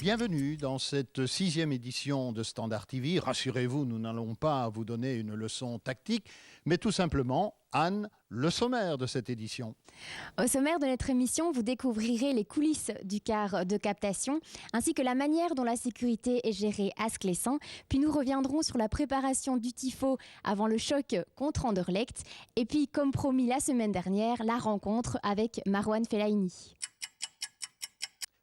Bienvenue dans cette 6e édition de Standard TV. Rassurez-vous, nous n'allons pas vous donner une leçon tactique, mais tout simplement, Anne, le sommaire de cette édition. Au sommaire de notre émission, vous découvrirez les coulisses du quart de captation, ainsi que la manière dont la sécurité est gérée à Sclessin. Puis nous reviendrons sur la préparation du tifo avant le choc contre Anderlecht. Et puis, comme promis la semaine dernière, la rencontre avec Marouane Fellaini.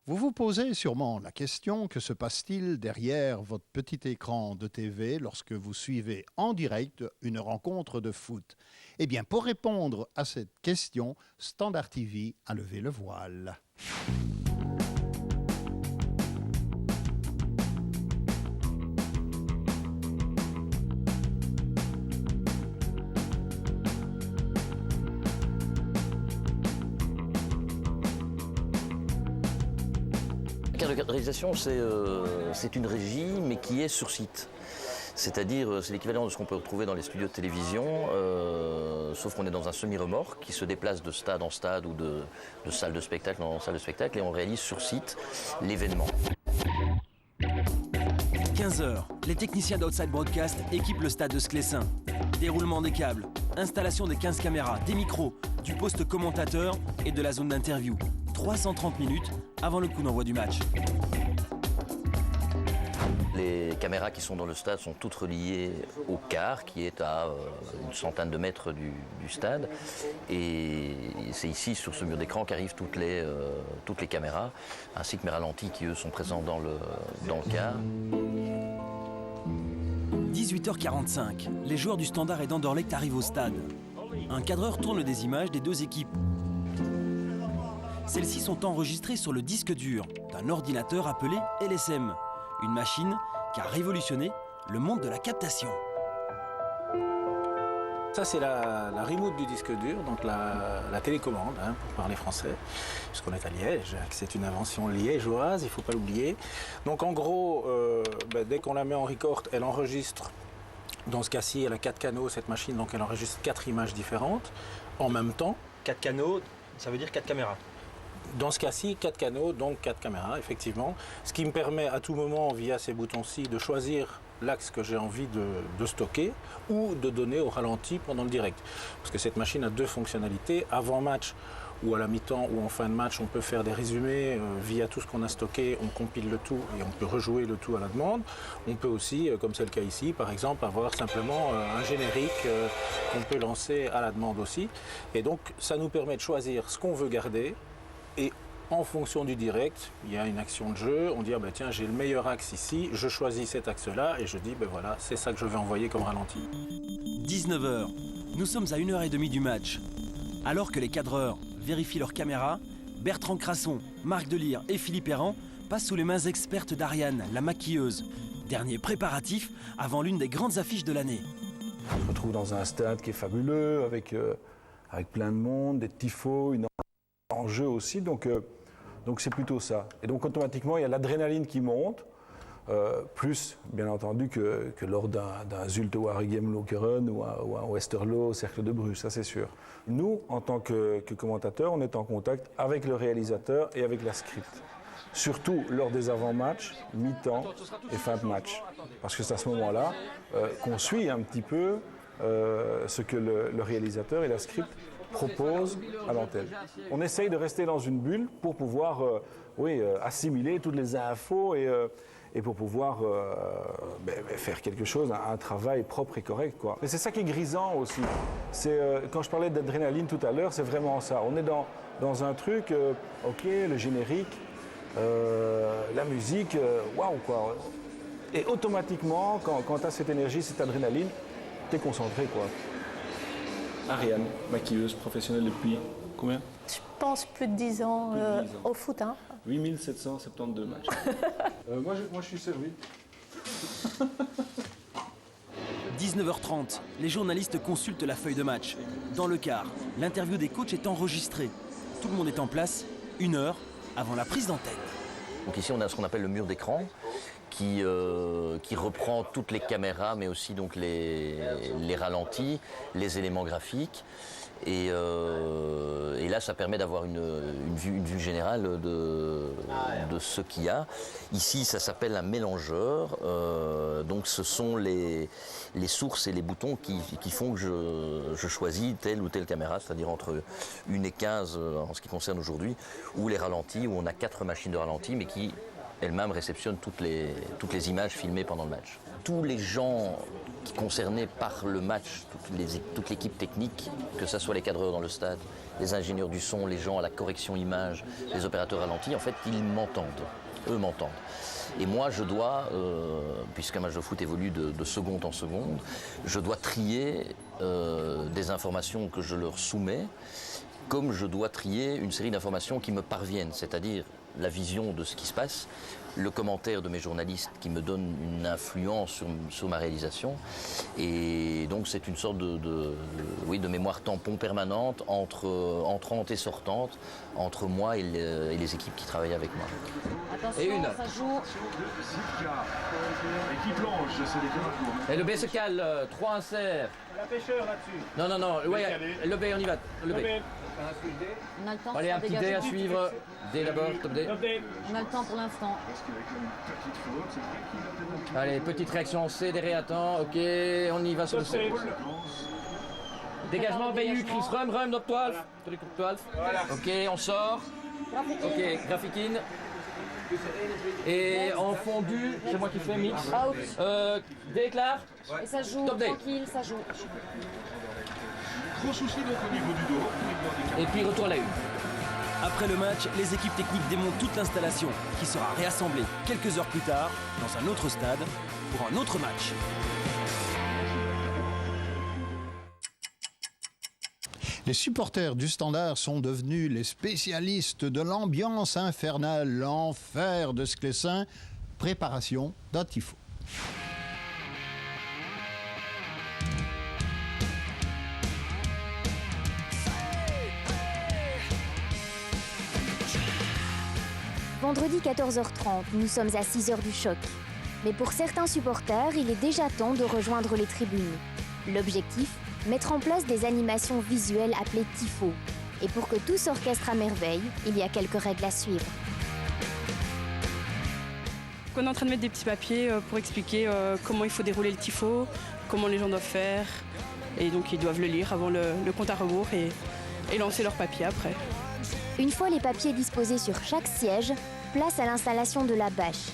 Vous vous posez sûrement la question, que se passe-t-il derrière votre petit écran de TV lorsque vous suivez en direct une rencontre de foot? Eh bien, pour répondre à cette question, Standard TV a levé le voile. La réalisation, c'est une régie, mais qui est sur site. C'est-à-dire, c'est l'équivalent de ce qu'on peut retrouver dans les studios de télévision, sauf qu'on est dans un semi-remorque qui se déplace de stade en stade ou de salle de spectacle en salle de spectacle, et on réalise sur site l'événement. 15h, les techniciens d'Outside Broadcast équipent le stade de Sclessin. Déroulement des câbles, installation des 15 caméras, des micros, du poste commentateur et de la zone d'interview. 330 minutes avant le coup d'envoi du match. Les caméras qui sont dans le stade sont toutes reliées au car, qui est à une centaine de mètres du stade. Et c'est ici, sur ce mur d'écran, qu'arrivent toutes les caméras, ainsi que mes ralentis qui, eux, sont présents dans le car. 18h45, les joueurs du Standard et d'Anderlecht arrivent au stade. Un cadreur tourne des images des deux équipes. Celles-ci sont enregistrées sur le disque dur d'un ordinateur appelé LSM, une machine qui a révolutionné le monde de la captation. Ça, c'est la remote du disque dur, donc la télécommande, pour parler français, puisqu'on est à Liège. C'est une invention liégeoise, il ne faut pas l'oublier. Donc en gros, dès qu'on la met en record, elle enregistre. Dans ce cas-ci, elle a 4 canaux, cette machine, donc elle enregistre 4 images différentes en même temps. 4 canaux, ça veut dire 4 caméras. Dans ce cas-ci, 4 canaux, donc 4 caméras, effectivement. Ce qui me permet à tout moment, via ces boutons-ci, de choisir l'axe que j'ai envie de stocker ou de donner au ralenti pendant le direct. Parce que cette machine a 2 fonctionnalités. Avant match ou à la mi-temps ou en fin de match, on peut faire des résumés via tout ce qu'on a stocké, on compile le tout et on peut rejouer le tout à la demande. On peut aussi, comme c'est le cas ici, par exemple, avoir simplement un générique qu'on peut lancer à la demande aussi. Et donc, ça nous permet de choisir ce qu'on veut garder. Et en fonction du direct, il y a une action de jeu, on dit tiens, j'ai le meilleur axe ici, je choisis cet axe-là et je dis voilà, c'est ça que je vais envoyer comme ralenti. 19h, nous sommes à 1h30 du match. Alors que les cadreurs vérifient leurs caméras, Bertrand Crasson, Marc Delire et Philippe Errand passent sous les mains expertes d'Ariane, la maquilleuse. Dernier préparatif avant l'une des grandes affiches de l'année. On se retrouve dans un stade qui est fabuleux, avec plein de monde, des tifos, une en jeu aussi, donc c'est plutôt ça. Et donc automatiquement, il y a l'adrénaline qui monte, plus bien entendu que lors d'un Zulte ou Waregem Lokeren ou un Westerlo au Cercle de Bruges, ça c'est sûr. Nous, en tant que commentateurs, on est en contact avec le réalisateur et avec la script. Surtout lors des avant-matchs, mi-temps et fin de match. Parce que c'est à ce moment-là qu'on suit un petit peu ce que le réalisateur et la script propose à l'antenne. On essaye de rester dans une bulle pour pouvoir assimiler toutes les infos et pour pouvoir faire quelque chose, un travail propre et correct, quoi. Mais c'est ça qui est grisant aussi. Quand je parlais d'adrénaline tout à l'heure, c'est vraiment ça. On est dans un truc, le générique, la musique, waouh, quoi. Et automatiquement, quand tu as cette énergie, cette adrénaline, tu es concentré, quoi. Ariane, maquilleuse professionnelle depuis combien? Je pense plus de 10 ans, au foot. 8772 matchs. Moi, je suis servi. 19h30, les journalistes consultent la feuille de match. Dans le car, l'interview des coachs est enregistrée. Tout le monde est en place, 1 heure avant la prise d'antenne. Donc ici, on a ce qu'on appelle le mur d'écran, qui reprend toutes les caméras, mais aussi donc les ralentis, les éléments graphiques. Et là, ça permet d'avoir une vue générale de ce qu'il y a. Ici, ça s'appelle un mélangeur. Donc, ce sont les sources et les boutons qui font que je choisis telle ou telle caméra, c'est-à-dire entre 1 et 15 en ce qui concerne aujourd'hui, ou les ralentis, où on a 4 machines de ralentis, mais qui elles-mêmes réceptionnent toutes les images filmées pendant le match. Tous les gens concernés par le match, toute l'équipe technique, que ce soit les cadreurs dans le stade, les ingénieurs du son, les gens à la correction image, les opérateurs ralentis, en fait, ils m'entendent. Eux m'entendent. Et moi, je dois, puisqu'un match de foot évolue de seconde en seconde, je dois trier des informations que je leur soumets, comme je dois trier une série d'informations qui me parviennent, c'est-à-dire la vision de ce qui se passe, le commentaire de mes journalistes qui me donne une influence sur ma réalisation. Et donc c'est une sorte de mémoire tampon permanente entre entrante et sortante, entre moi et les équipes qui travaillent avec moi. Attention, et une. Ça joue. Et le B se cale, 3 inserts. La pêcheur là-dessus. Non, ouais, le B, on y va. Le B. On a le temps. Allez, un petit D à suivre. D d'abord, top D. On a le temps pour l'instant. Allez, petite réaction C, des réattends. Ok, on y va sur le C. Dégagement, BU, Chris, Rum, notre toile. Ok, on sort. Ok, graphique in. Et en fondu, c'est moi qui fais mix. Déclare. Et ça joue, Top D. tranquille, ça joue. Gros souci donc au niveau du dos. Et puis retour à la une. Après le match, les équipes techniques démontent toute l'installation, qui sera réassemblée quelques heures plus tard, dans un autre stade, pour un autre match. Les supporters du Standard sont devenus les spécialistes de l'ambiance infernale, l'enfer de Sclessin. Préparation d'un tifo. Vendredi 14h30, nous sommes à 6h du choc. Mais pour certains supporters, il est déjà temps de rejoindre les tribunes. L'objectif, mettre en place des animations visuelles appelées tifo. Et pour que tout s'orchestre à merveille, il y a quelques règles à suivre. On est en train de mettre des petits papiers pour expliquer comment il faut dérouler le tifo, comment les gens doivent faire. Et donc ils doivent le lire avant le compte à rebours et lancer leur papier après. Une fois les papiers disposés sur chaque siège, place à l'installation de la bâche.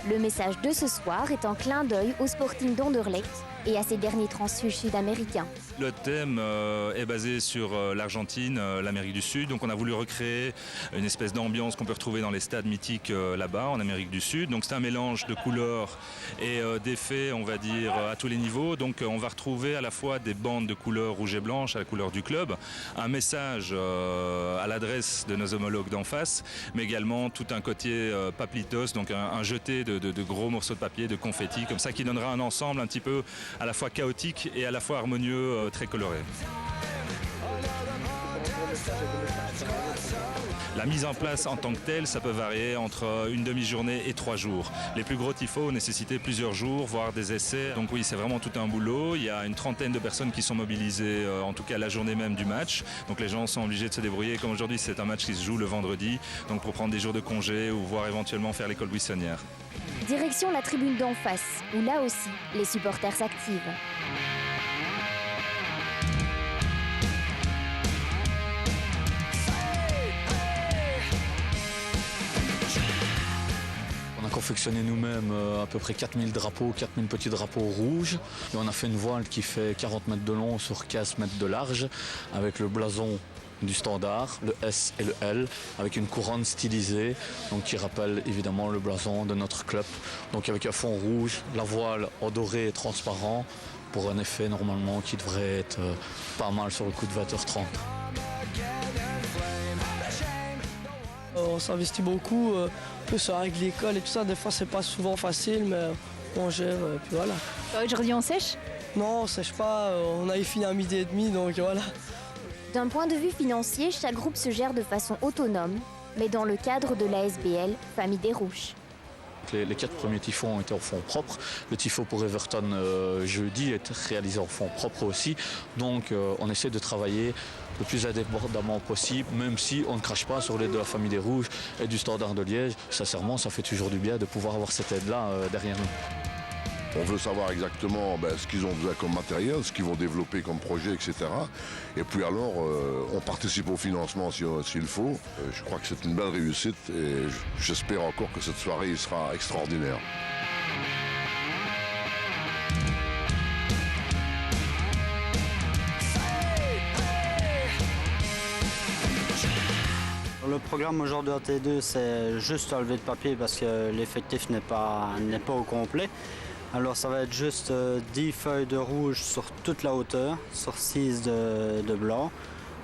Le message de ce soir est un clin d'œil au Sporting d'Anderlecht et à ses derniers transfuges sud-américains. Le thème est basé sur l'Argentine, l'Amérique du Sud. Donc on a voulu recréer une espèce d'ambiance qu'on peut retrouver dans les stades mythiques là-bas, en Amérique du Sud. Donc c'est un mélange de couleurs et d'effets, on va dire, à tous les niveaux. Donc on va retrouver à la fois des bandes de couleurs rouge et blanche à la couleur du club, un message à l'adresse de nos homologues d'en face, mais également tout un côté paplitos, donc un jeté de gros morceaux de papier, de confettis, comme ça qui donnera un ensemble un petit peu à la fois chaotique et à la fois harmonieux, très coloré. La mise en place en tant que telle, ça peut varier entre une demi-journée et 3 jours. Les plus gros tifos nécessitaient plusieurs jours, voire des essais. Donc oui, c'est vraiment tout un boulot. Il y a une trentaine de personnes qui sont mobilisées, en tout cas la journée même du match. Donc les gens sont obligés de se débrouiller. Comme aujourd'hui, c'est un match qui se joue le vendredi, donc pour prendre des jours de congé ou voire éventuellement faire l'école buissonnière. Direction la tribune d'en face, où là aussi, les supporters s'activent. On a confectionné nous-mêmes à peu près 4000 drapeaux, 4000 petits drapeaux rouges. Et on a fait une voile qui fait 40 mètres de long sur 15 mètres de large, avec le blason du Standard, le S et le L, avec une couronne stylisée, donc qui rappelle évidemment le blason de notre club. Donc avec un fond rouge, la voile en doré et transparent, pour un effet normalement qui devrait être pas mal sur le coup de 20h30. On s'investit beaucoup, plus avec l'école et tout ça. Des fois, c'est pas souvent facile, mais on gère, et puis voilà. Aujourd'hui, on sèche ? Non, on sèche pas. On avait fini à 12h30, donc voilà. D'un point de vue financier, chaque groupe se gère de façon autonome, mais dans le cadre de l'ASBL, Famille des Rouches. Donc les 4 premiers tifos ont été en fonds propres. Le tifo pour Everton jeudi est réalisé en fonds propres aussi. Donc on essaie de travailler le plus indépendamment possible, même si on ne crache pas sur l'aide de la famille des Rouges et du Standard de Liège. Sincèrement, ça fait toujours du bien de pouvoir avoir cette aide-là derrière nous. On veut savoir exactement ce qu'ils ont besoin comme matériel, ce qu'ils vont développer comme projet, etc. Et puis alors, on participe au financement s'il faut. Je crois que c'est une belle réussite et j'espère encore que cette soirée sera extraordinaire. Le programme aujourd'hui en T2, c'est juste enlever de papier parce que l'effectif n'est pas au complet. Alors ça va être juste 10 feuilles de rouge sur toute la hauteur, sur 6 de blanc,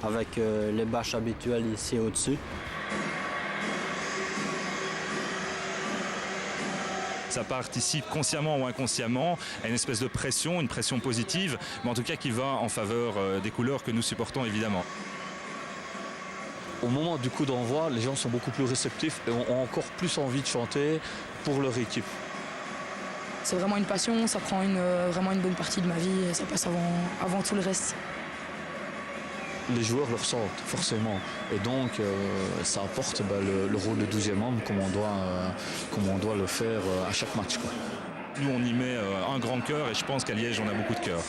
avec les bâches habituelles ici au-dessus. Ça participe consciemment ou inconsciemment à une espèce de pression, une pression positive, mais en tout cas qui va en faveur des couleurs que nous supportons évidemment. Au moment du coup d'envoi, les gens sont beaucoup plus réceptifs et ont encore plus envie de chanter pour leur équipe. C'est vraiment une passion, ça prend vraiment une bonne partie de ma vie et ça passe avant tout le reste. Les joueurs le ressentent forcément et donc ça apporte le rôle de 12e homme comme on doit le faire à chaque match, quoi. Nous on y met un grand cœur et je pense qu'à Liège on a beaucoup de cœur.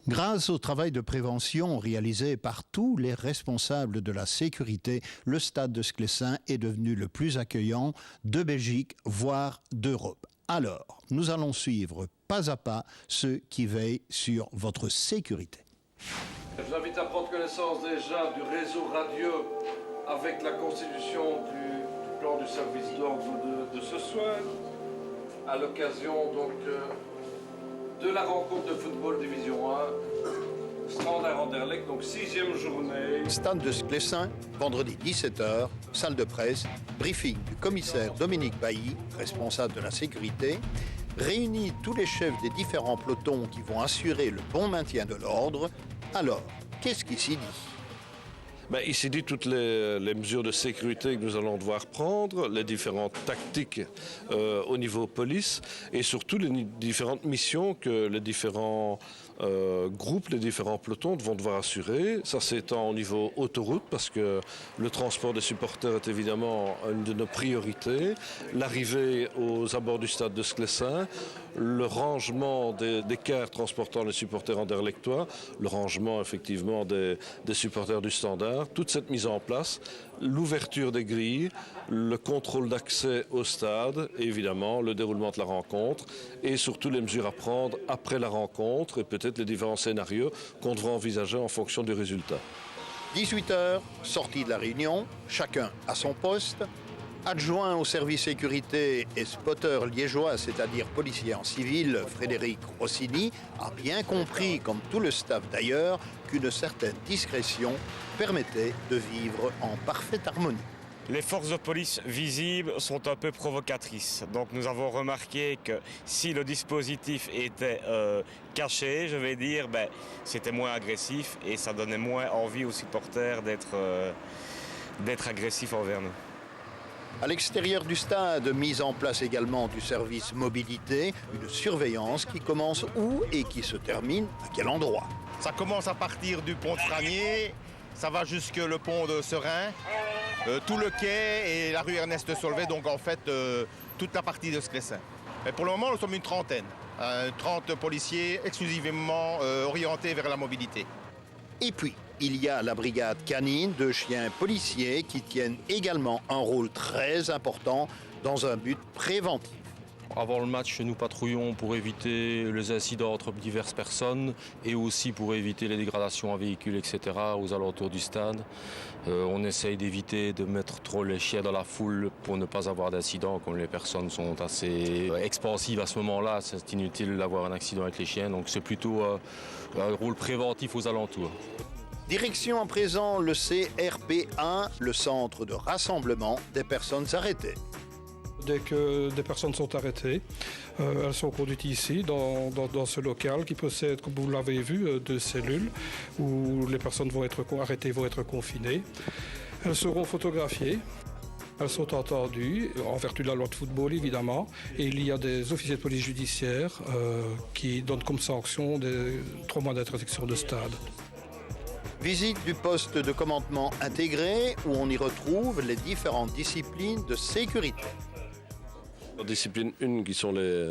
Grâce au travail de prévention réalisé par tous les responsables de la sécurité, le stade de Sclessin est devenu le plus accueillant de Belgique, voire d'Europe. Alors, nous allons suivre pas à pas ceux qui veillent sur votre sécurité. Je vous invite à prendre connaissance déjà du réseau radio avec la constitution du plan du service d'ordre de ce soir, à l'occasion donc de la rencontre de football division 1, Standard Anderlecht, donc 6e journée. Stade de Sclessin, vendredi 17h, salle de presse, briefing du commissaire Dominique Bailly, responsable de la sécurité, réunit tous les chefs des différents pelotons qui vont assurer le bon maintien de l'ordre. Alors, qu'est-ce qui s'y dit ? Il s'est dit toutes les mesures de sécurité que nous allons devoir prendre, les différentes tactiques au niveau police et surtout les différentes missions que les différents groupes, les différents pelotons vont devoir assurer. Ça s'étend au niveau autoroute parce que le transport des supporters est évidemment une de nos priorités. L'arrivée aux abords du stade de Sclessin, le rangement des cars transportant les supporters anderlechtois, le rangement effectivement des supporters du Standard, toute cette mise en place, l'ouverture des grilles, le contrôle d'accès au stade, et évidemment le déroulement de la rencontre et surtout les mesures à prendre après la rencontre et peut-être les différents scénarios qu'on devra envisager en fonction du résultat. 18h, sortie de la réunion, chacun à son poste. Adjoint au service sécurité et spotter liégeois, c'est-à-dire policier en civil, Frédéric Rossini, a bien compris, comme tout le staff d'ailleurs, qu'une certaine discrétion permettait de vivre en parfaite harmonie. Les forces de police visibles sont un peu provocatrices. Donc nous avons remarqué que si le dispositif était caché, je vais dire, c'était moins agressif et ça donnait moins envie aux supporters d'être agressifs envers nous. À l'extérieur du stade, mise en place également du service mobilité, une surveillance qui commence où et qui se termine à quel endroit. Ça commence à partir du pont de Franier, ça va jusque le pont de Serein, tout le quai et la rue Ernest Solvay, donc en fait toute la partie de Sclessin. Mais pour le moment, nous sommes une trentaine, 30 policiers exclusivement orientés vers la mobilité. Et puis, il y a la brigade canine de chiens policiers qui tiennent également un rôle très important dans un but préventif. Avant le match, nous patrouillons pour éviter les incidents entre diverses personnes et aussi pour éviter les dégradations à véhicules, etc. aux alentours du stade. On essaye d'éviter de mettre trop les chiens dans la foule pour ne pas avoir d'incidents. Comme les personnes sont assez expansives à ce moment-là, c'est inutile d'avoir un accident avec les chiens. Donc c'est plutôt un rôle préventif aux alentours. Direction à présent le CRP1, le centre de rassemblement des personnes arrêtées. Dès que des personnes sont arrêtées, elles sont conduites ici, dans ce local qui possède, comme vous l'avez vu, 2 cellules où les personnes vont être arrêtées, vont être confinées. Elles seront photographiées. Elles sont entendues, en vertu de la loi de football évidemment, et il y a des officiers de police judiciaire qui donnent comme sanction 3 mois d'interdiction de stade. Visite du poste de commandement intégré où on y retrouve les différentes disciplines de sécurité. La discipline 1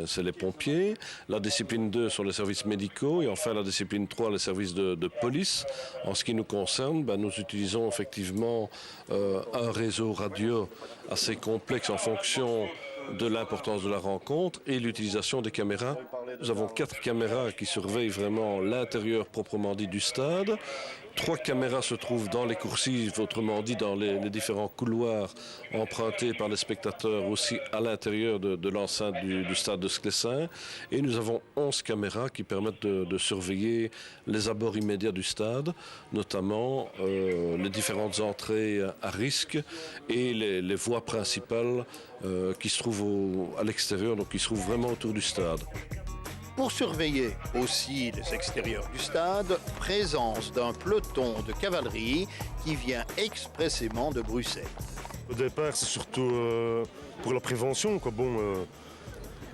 c'est les pompiers, la discipline 2 sont les services médicaux et enfin la discipline 3 les services de police. En ce qui nous concerne, nous utilisons effectivement un réseau radio assez complexe en fonction de l'importance de la rencontre et l'utilisation des caméras. Nous avons 4 caméras qui surveillent vraiment l'intérieur proprement dit du stade. 3 caméras se trouvent dans les coursives, autrement dit dans les différents couloirs empruntés par les spectateurs aussi à l'intérieur de l'enceinte du stade de Sclessin. Et nous avons 11 caméras qui permettent de surveiller les abords immédiats du stade, notamment les différentes entrées à risque et les voies principales qui se trouvent à l'extérieur, donc qui se trouvent vraiment autour du stade. Pour surveiller aussi les extérieurs du stade, présence d'un peloton de cavalerie qui vient expressément de Bruxelles. Au départ, c'est surtout pour la prévention, quoi.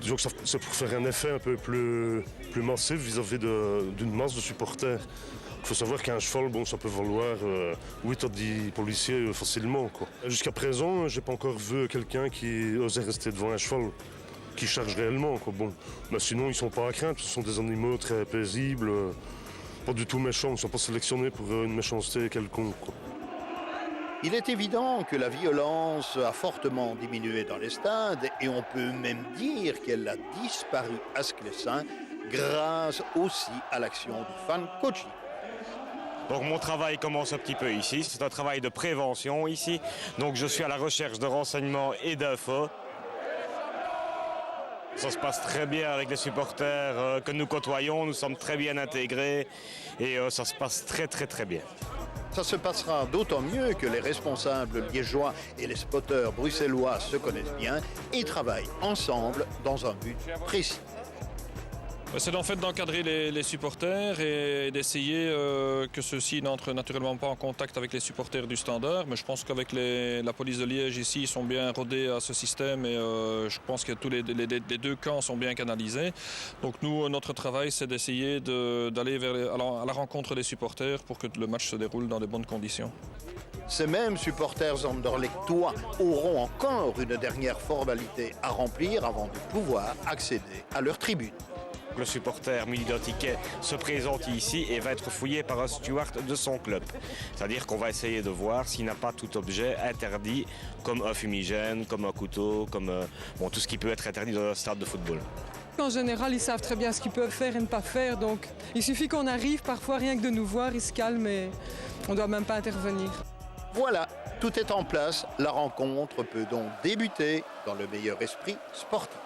Disons que c'est pour faire un effet un peu plus massif vis-à-vis d'une masse de supporters. Il faut savoir qu'un cheval, ça peut valoir 8 à 10 policiers facilement, quoi. Jusqu'à présent, j'ai pas encore vu quelqu'un qui osait rester devant un cheval qui charge réellement, quoi. Mais sinon, ils sont pas à craindre, ce sont des animaux très paisibles, pas du tout méchants, ils ne sont pas sélectionnés pour une méchanceté quelconque, quoi. Il est évident que la violence a fortement diminué dans les stades et on peut même dire qu'elle a disparu à Sclessin grâce aussi à l'action du fan coaching. Donc mon travail commence un petit peu ici, c'est un travail de prévention ici, donc je suis à la recherche de renseignements et d'infos. Ça se passe très bien avec les supporters que nous côtoyons, nous sommes très bien intégrés et ça se passe très bien. Ça se passera d'autant mieux que les responsables liégeois et les spotters bruxellois se connaissent bien et travaillent ensemble dans un but précis. C'est en fait d'encadrer les supporters et d'essayer que ceux-ci n'entrent naturellement pas en contact avec les supporters du Standard. Mais je pense qu'avec la police de Liège ici, ils sont bien rodés à ce système et je pense que tous les 2 camps sont bien canalisés. Donc nous, notre travail, c'est d'essayer d'aller à la rencontre des supporters pour que le match se déroule dans de bonnes conditions. Ces mêmes supporters anderlechtois auront encore une dernière formalité à remplir avant de pouvoir accéder à leur tribune. Le supporter muni d'un ticket se présente ici et va être fouillé par un steward de son club. C'est-à-dire qu'on va essayer de voir s'il n'a pas tout objet interdit, comme un fumigène, comme un couteau, comme tout ce qui peut être interdit dans un stade de football. En général, ils savent très bien ce qu'ils peuvent faire et ne pas faire. Donc il suffit qu'on arrive, parfois rien que de nous voir, ils se calment et on ne doit même pas intervenir. Voilà, tout est en place. La rencontre peut donc débuter dans le meilleur esprit sportif.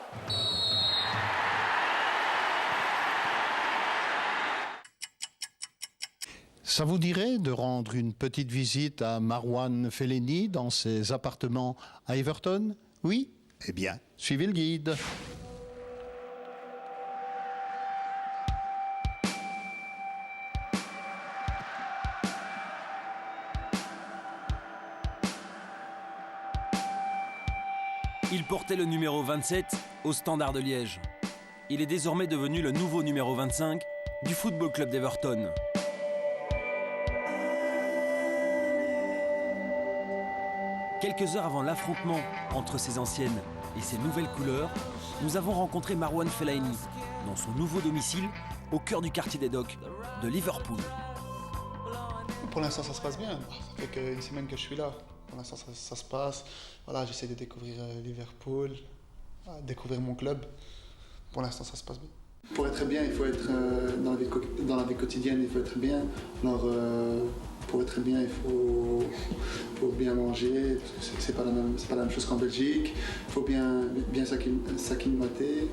Ça vous dirait de rendre une petite visite à Marwan Fellaini dans ses appartements à Everton? Oui? Eh bien, suivez le guide. Il portait le numéro 27 au Standard de Liège. Il est désormais devenu le nouveau numéro 25 du Football Club d'Everton. Quelques heures avant l'affrontement entre ses anciennes et ses nouvelles couleurs, nous avons rencontré Marwan Fellaini dans son nouveau domicile au cœur du quartier des Docks de Liverpool. Pour l'instant, ça se passe bien. Ça fait qu'une semaine que je suis là. Pour l'instant, ça se passe. Voilà, j'essaie de découvrir Liverpool, découvrir mon club. Pour l'instant, ça se passe bien. Pour être bien, il faut être dans la vie quotidienne, il faut être bien. Alors, pour être bien, il faut bien manger, parce que c'est pas la même chose qu'en Belgique. Il faut bien s'acclimater.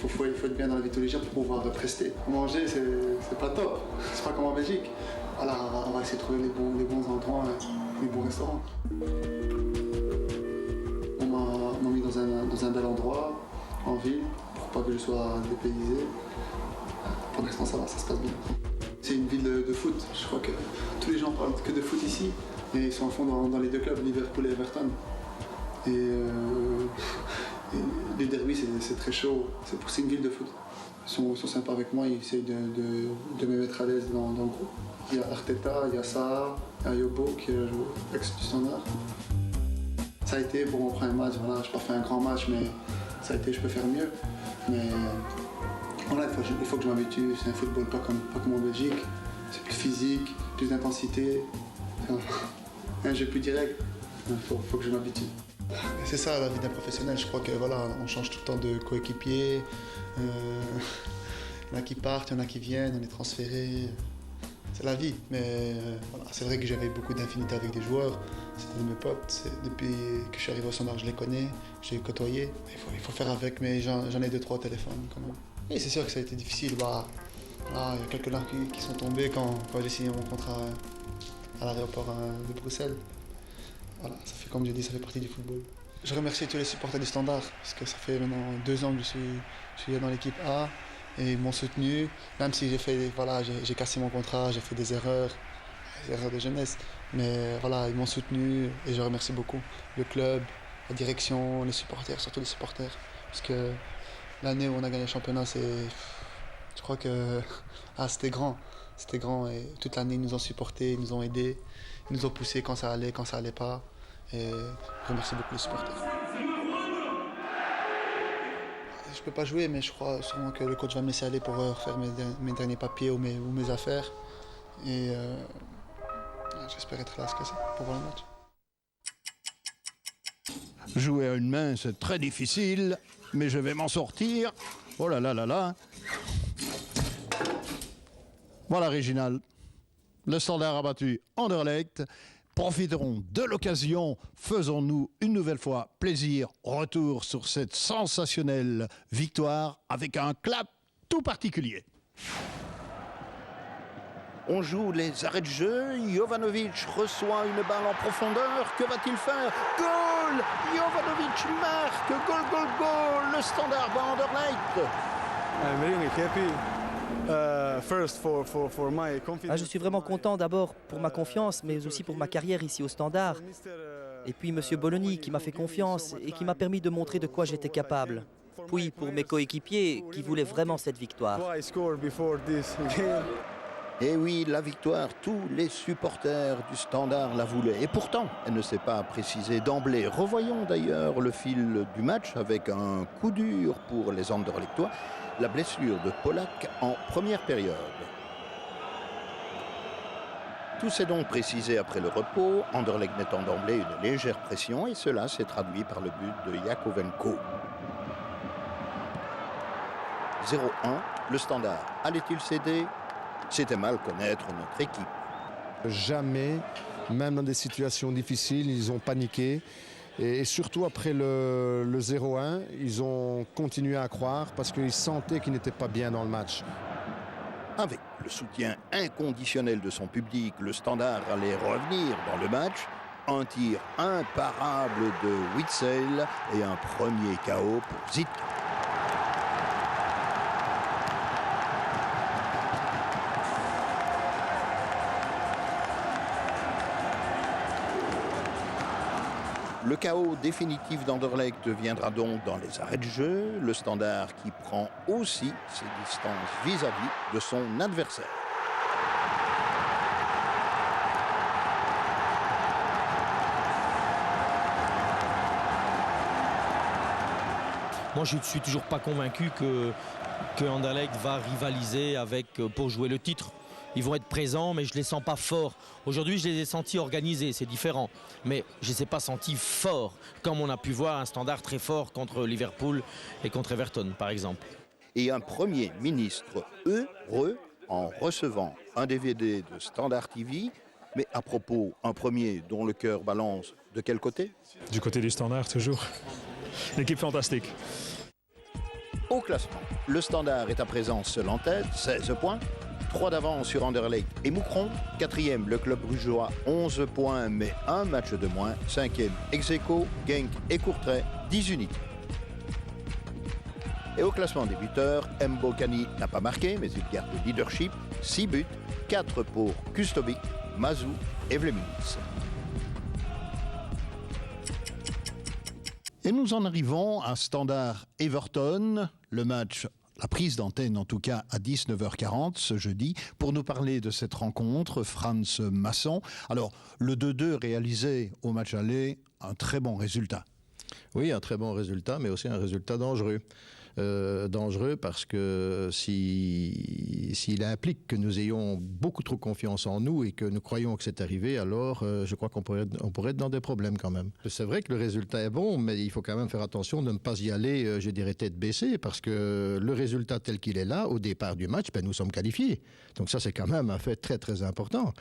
Il faut être bien dans la vie de tous les jours pour pouvoir prester. Manger, c'est pas top. C'est pas comme en Belgique. Alors, on va essayer de trouver les bons endroits, les bons restaurants. On m'a mis dans dans un bel endroit, en ville, pour pas que je sois dépaysé. Pour l'instant, ça va, ça se passe bien. C'est une ville de foot. Je crois que tous les gens parlent que de foot ici. Et ils sont à fond dans les deux clubs, Liverpool et Everton. Et les derbies, c'est très chaud. C'est une ville de foot. Ils sont sympas avec moi, ils essayent de me mettre à l'aise dans le groupe. Il y a Arteta, il y a Saha, il y a Yobo qui est ex du Standard. Ça a été pour mon premier match, voilà, je n'ai pas fait un grand match, mais ça a été, je peux faire mieux. Mais voilà, il faut que je m'habitue, c'est un football pas comme en Belgique. C'est plus physique, plus d'intensité, un jeu plus direct. Il faut que je m'habitue. C'est ça la vie d'un professionnel, je crois que voilà, on change tout le temps de coéquipier. Il y en a qui partent, il y en a qui viennent, on est transférés. C'est la vie, mais voilà, c'est vrai que j'avais beaucoup d'infinité avec des joueurs, c'était mes potes. Depuis que je suis arrivé au Standard, je les connais, j'ai côtoyé. Il faut faire avec, mais j'en ai 2-3 au téléphone quand même. Et c'est sûr que ça a été difficile. Voilà, il y a quelques larmes qui sont tombées quand j'ai signé mon contrat à l'aéroport de Bruxelles. Voilà, ça fait, comme j'ai dit, ça fait partie du football. Je remercie tous les supporters du Standard, parce que ça fait maintenant 2 ans que je suis dans l'équipe A, et ils m'ont soutenu, même si j'ai cassé mon contrat, j'ai fait des erreurs de jeunesse, mais voilà, ils m'ont soutenu, et je remercie beaucoup le club, la direction, les supporters, surtout les supporters, parce que l'année où on a gagné le championnat, je crois que c'était grand, et toute l'année ils nous ont supportés, ils nous ont aidés, ils nous ont poussés quand ça allait pas. Et je remercie beaucoup les supporters. Je peux pas jouer, mais je crois sûrement que le coach va me laisser aller pour refaire mes derniers papiers ou mes affaires. Et j'espère être là pour voir le match. Jouer à une main, c'est très difficile, mais je vais m'en sortir. Oh là là là là. Voilà, Réginal. Le Standard a battu Anderlecht. Profiterons de l'occasion, faisons-nous une nouvelle fois plaisir. Retour sur cette sensationnelle victoire avec un clap tout particulier. On joue les arrêts de jeu. Jovanovic reçoit une balle en profondeur. Que va-t-il faire? Goal! Jovanovic marque. Goal, goal, goal. Le Standard bat Anderlecht. Je suis vraiment content d'abord pour ma confiance, mais aussi pour ma carrière ici au Standard. Et puis M. Bologna qui m'a fait confiance et qui m'a permis de montrer de quoi j'étais capable. Puis pour mes coéquipiers qui voulaient vraiment cette victoire. Et oui, la victoire, tous les supporters du Standard la voulaient. Et pourtant, elle ne s'est pas précisée d'emblée. Revoyons d'ailleurs le fil du match avec un coup dur pour les Anderlechtois. La blessure de Polak en première période. Tout s'est donc précisé après le repos, Anderlecht mettant d'emblée une légère pression et cela s'est traduit par le but de Yakovenko. 0-1, le Standard allait-il céder? C'était mal connaître notre équipe. Jamais, même dans des situations difficiles, ils ont paniqué. Et surtout après le 0-1, ils ont continué à croire parce qu'ils sentaient qu'ils n'étaient pas bien dans le match. Avec le soutien inconditionnel de son public, le Standard allait revenir dans le match. Un tir imparable de Witsel et un premier KO pour Zitka. Le chaos définitif d'Anderlecht viendra donc dans les arrêts de jeu, le Standard qui prend aussi ses distances vis-à-vis de son adversaire. Moi, je ne suis toujours pas convaincu que Anderlecht va rivaliser pour jouer le titre. Ils vont être présents, mais je ne les sens pas forts. Aujourd'hui, je les ai sentis organisés, c'est différent. Mais je ne les ai pas sentis forts, comme on a pu voir un Standard très fort contre Liverpool et contre Everton, par exemple. Et un Premier ministre heureux en recevant un DVD de Standard TV. Mais à propos, un premier dont le cœur balance de quel côté? Du côté du Standard, toujours. Une équipe fantastique. Au classement, le Standard est à présent seul en tête, 16 points. 3 d'avance sur Anderlecht et Moucron. 4e, le club brugeois, 11 points, mais un match de moins. 5e, ex aequo, Genk et Courtrai, 10 unités. Et au classement des buteurs, Mbokani n'a pas marqué, mais il garde le leadership. 6 buts, 4 pour Kustovic, Mazou et Vlemings. Et nous en arrivons à Standard Everton, le match, la prise d'antenne en tout cas à 19h40 ce jeudi, pour nous parler de cette rencontre, Frans Masson. Alors, le 2-2 réalisé au match aller, un très bon résultat. Oui, un très bon résultat, mais aussi un résultat dangereux. Dangereux parce que s'il implique que nous ayons beaucoup trop confiance en nous et que nous croyons que c'est arrivé, alors je crois qu'on pourrait être dans des problèmes quand même. C'est vrai que le résultat est bon, mais il faut quand même faire attention de ne pas y aller, je dirais, tête baissée, parce que le résultat tel qu'il est là, au départ du match, nous sommes qualifiés. Donc ça, c'est quand même un fait très très important.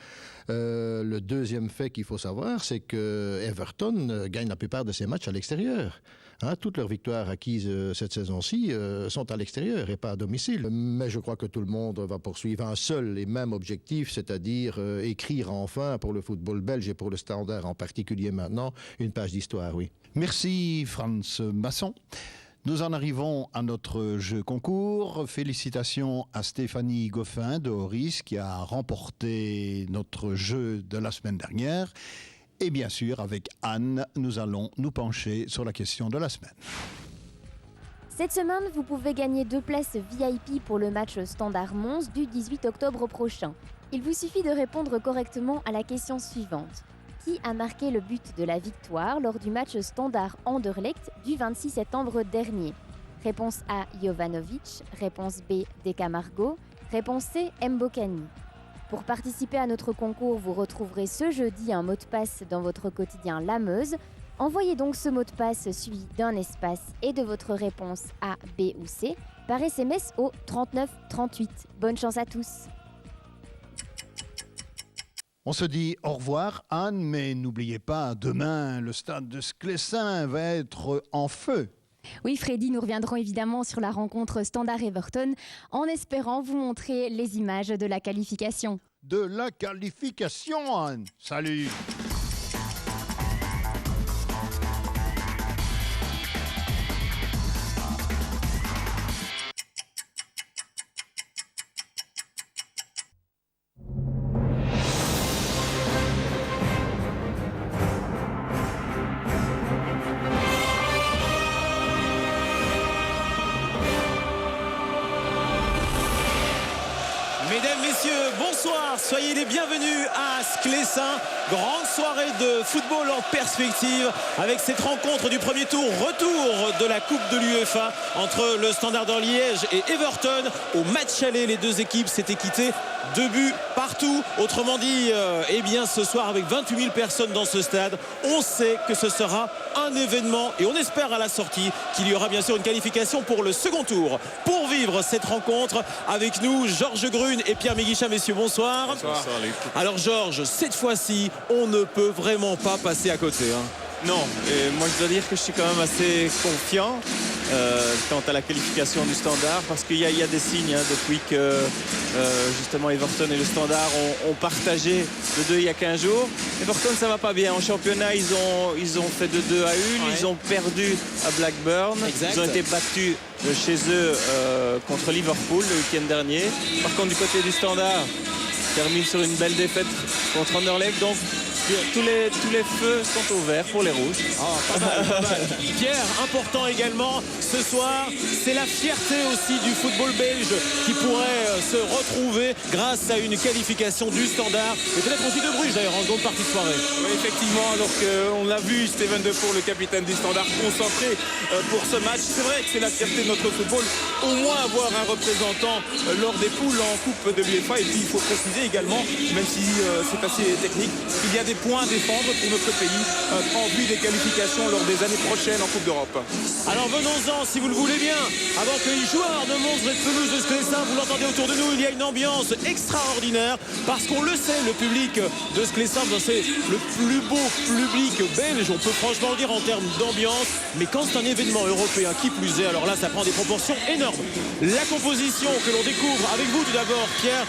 Le deuxième fait qu'il faut savoir, c'est que Everton gagne la plupart de ses matchs à l'extérieur. Toutes leurs victoires acquises cette saison-ci sont à l'extérieur et pas à domicile. Mais je crois que tout le monde va poursuivre un seul et même objectif, c'est-à-dire écrire enfin pour le football belge et pour le Standard en particulier maintenant, une page d'histoire, oui. Merci Frans Masson. Nous en arrivons à notre jeu concours. Félicitations à Stéphanie Goffin de Horis qui a remporté notre jeu de la semaine dernière. Et bien sûr, avec Anne, nous allons nous pencher sur la question de la semaine. Cette semaine, vous pouvez gagner 2 places VIP pour le match Standard Mons du 18 octobre prochain. Il vous suffit de répondre correctement à la question suivante. Qui a marqué le but de la victoire lors du match Standard Anderlecht du 26 septembre dernier? Réponse A, Jovanovic. Réponse B, De Camargo. Réponse C, Mbokani. Pour participer à notre concours, vous retrouverez ce jeudi un mot de passe dans votre quotidien La Meuse. Envoyez donc ce mot de passe suivi d'un espace et de votre réponse A, B ou C par SMS au 39 38. Bonne chance à tous. On se dit au revoir Anne, mais n'oubliez pas, demain, le stade de Sclessin va être en feu. Oui Freddy, nous reviendrons évidemment sur la rencontre Standard-Everton en espérant vous montrer les images de la qualification. De la qualification, Anne. Salut. Mesdames, Messieurs, bonsoir, soyez les bienvenus à Sclessin. Grande soirée de football en perspective avec cette rencontre du premier tour, retour de la Coupe de l'UEFA entre le Standard de Liège et Everton. Au match aller, les deux équipes s'étaient quittées 2 buts partout. Autrement dit, eh bien ce soir avec 28 000 personnes dans ce stade, on sait que ce sera un événement et on espère à la sortie qu'il y aura bien sûr une qualification pour le second tour. Pour vivre cette rencontre avec nous, Georges Grune et Pierre Méguichin, messieurs, bonsoir. Bonsoir. Alors Georges, cette fois-ci, on ne peut vraiment pas passer à côté. Non, et moi je dois dire que je suis quand même assez confiant quant à la qualification du Standard, parce qu'il y a des signes depuis que justement Everton et le Standard ont partagé le 2 il y a 15 jours. Everton ça va pas bien en championnat, ils ont fait de 2-1, ils ont perdu à Blackburn, ils ont été battus chez eux contre Liverpool le week-end dernier. Par contre du côté du Standard, termine sur une belle défaite contre Anderlecht, donc tous les feux sont ouverts pour les Rouges. Pas mal. Pierre, important également ce soir, c'est la fierté aussi du football belge qui pourrait se retrouver grâce à une qualification du Standard et peut-être aussi de Bruges d'ailleurs en seconde partie de soirée. Oui, effectivement, alors qu'on l'a vu, Steven Defour, le capitaine du Standard, concentré pour ce match. C'est vrai que c'est la fierté de notre football, au moins avoir un représentant lors des poules en Coupe de l'UEFA. Et puis il faut préciser également, même si c'est assez technique, il y a des points à défendre pour notre pays en vue des qualifications lors des années prochaines en Coupe d'Europe. Alors venons-en, si vous le voulez bien, avant que les joueurs de Mons et de Pelouse de Sclessin, vous l'entendez autour de nous, il y a une ambiance extraordinaire, parce qu'on le sait, le public de Sclessin, c'est le plus beau public belge, on peut franchement dire en termes d'ambiance, mais quand c'est un événement européen, qui plus est, alors là ça prend des proportions énormes. La composition que l'on découvre avec vous tout d'abord, Pierre,